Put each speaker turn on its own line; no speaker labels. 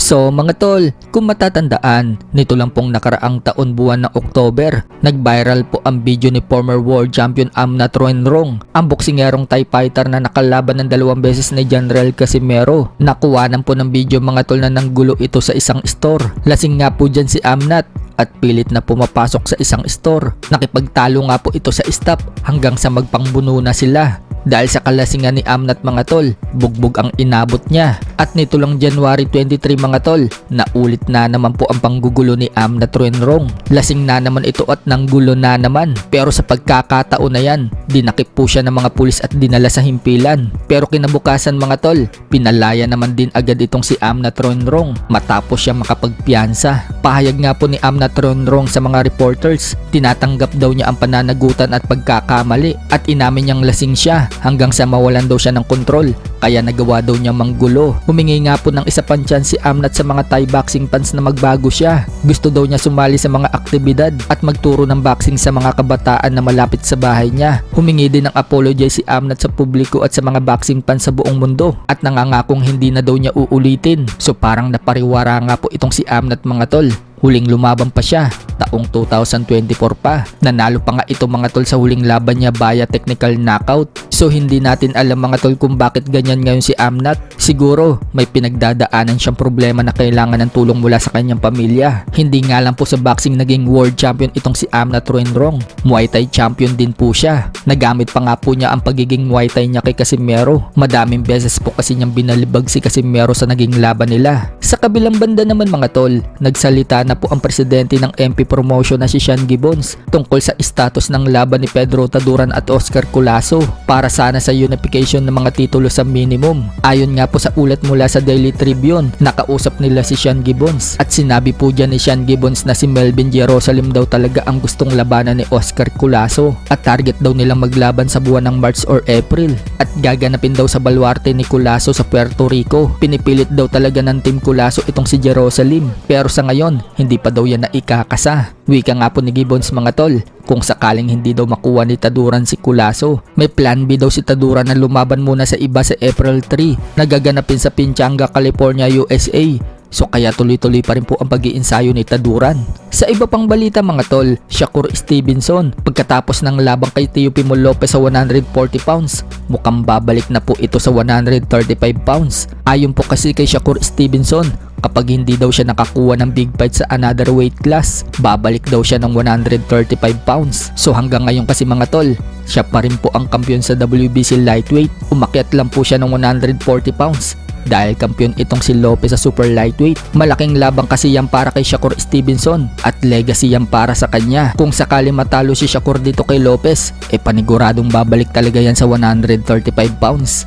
So mga tol, kung matatandaan, nito lang pong nakaraang taon buwan ng October, nag-viral po ang video ni former world champion Amnat Roenrong, ang boksingerong Thai fighter na nakalaban ng 2 beses ni General Casimero. Nakuwanan po ng video mga tol na nanggulo ito sa isang store. Lasing nga po dyan si Amnat at pilit na pumapasok sa isang store. Nakipagtalo nga po ito sa staff hanggang sa magpangbuno na sila. Dahil sa kalasingan ni Amnat mga tol, bugbog ang inabot niya. At nito lang January 23 mga tol, naulit na naman po ang panggugulo ni Amnat Roenrong. Lasing na naman ito at nanggulo na naman. Pero sa pagkakataon na yan, dinakip po siya ng mga pulis at dinala sa himpilan. Pero kinabukasan mga tol, pinalaya naman din agad itong si Amnat Roenrong matapos siya makapagpiyansa. Pahayag nga po ni Amnat Roenrong sa mga reporters, tinatanggap daw niya ang pananagutan at pagkakamali at inamin niyang lasing siya hanggang sa mawalan daw siya ng kontrol, kaya nagawa daw niya manggulo. Humingi nga po ng isa pang chance si Amnat sa mga Thai boxing fans na magbago siya. Gusto daw niya sumali sa mga aktibidad at magturo ng boxing sa mga kabataan na malapit sa bahay niya. Humingi din ng apology si Amnat sa publiko at sa mga boxing fans sa buong mundo at nangangakong hindi na daw niya uulitin. So parang napariwara nga po itong si Amnat mga tol. Huling lumaban pa siya, taong 2024 pa. Nanalo pa nga ito mga tol sa huling laban niya via technical knockout. So hindi natin alam mga tol kung bakit ganyan ngayon si Amnat. Siguro may pinagdadaanan siyang problema na kailangan ng tulong mula sa kanyang pamilya. Hindi nga lang po sa boxing naging world champion itong si Amnat Roenrong. Muay Thai champion din po siya. Nagamit pa nga po niya ang pagiging Muay Thai niya kay Casimero. Madaming beses po kasi niyang binalibag si Casimero sa naging laban nila. Sa kabilang banda naman mga tol, nagsalita na po ang presidente ng MP Promotion na si Sean Gibbons tungkol sa status ng laban ni Pedro Taduran at Oscar Culaso para sana sa unification ng mga titulo sa minimum. Ayon nga po sa ulat mula sa Daily Tribune, nakausap nila si Sean Gibbons at sinabi po dyan ni Sean Gibbons na si Melvin Jerusalem daw talaga ang gustong labanan ni Oscar Culaso at target daw nilang maglaban sa buwan ng March or April at gaganapin daw sa baluarte ni Culaso sa Puerto Rico. Pinipilit daw talaga ng Team Culaso itong si Jerusalem, pero sa ngayon hindi pa daw yan na ikakasa. Wika nga po ni Gibbons mga tol, kung sakaling hindi daw makuha ni Taduran si Culaso, may plan B daw si Taduran na lumaban muna sa iba sa April 3 na gaganapin sa Pinchanga, California, USA. So kaya tuloy-tuloy pa rin po ang pag-iinsayo ni Taduran. Sa iba pang balita mga tol, Shakur Stevenson, pagkatapos ng labang kay Teofimo Lopez sa 140 pounds, mukhang babalik na po ito sa 135 pounds. Ayon po kasi kay Shakur Stevenson, kapag hindi daw siya nakakuha ng big fight sa another weight class, babalik daw siya ng 135 pounds. So hanggang ngayon kasi mga tol, siya pa rin po ang kampiyon sa WBC lightweight. Umakyat lang po siya ng 140 pounds. Dahil kampiyon itong si Lopez sa super lightweight. Malaking labang kasi yan para kay Shakur Stevenson at legacy yan para sa kanya. Kung sakali matalo si Shakur dito kay Lopez, paniguradong babalik talaga yan sa 135 pounds.